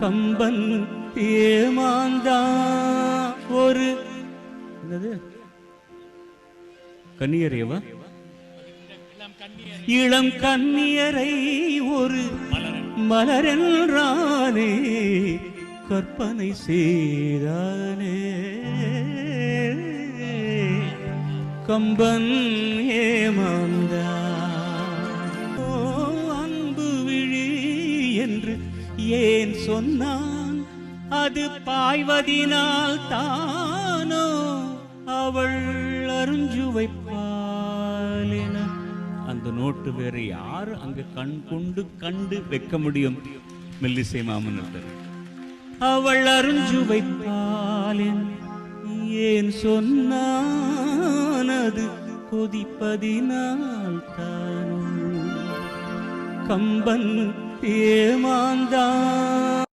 கம்பன் ஏமாந்தா ஒரு கன்னியரேவா இளம் கன்னியரை ஒரு மலரென்றானே கற்பனை செய்தானே கம்பன் ஏமாந்தா அன்பு விழி என்று ஏன் சொன்னான் அது பாய்வதினால் தானோ அவள் அருஞ்சுவைப்பால் என அந்த நோட்டு வேற யாரு அங்க கண் கொண்டு கண்டு வைக்க முடியும்? மெல்லிசை மாமன்னர் அவள் அருஞ்சுவைப்பால் ஏன் சொன்னான் அது கொதிப்பதினால் தானோ கம்பன் ஏமாந்தான்.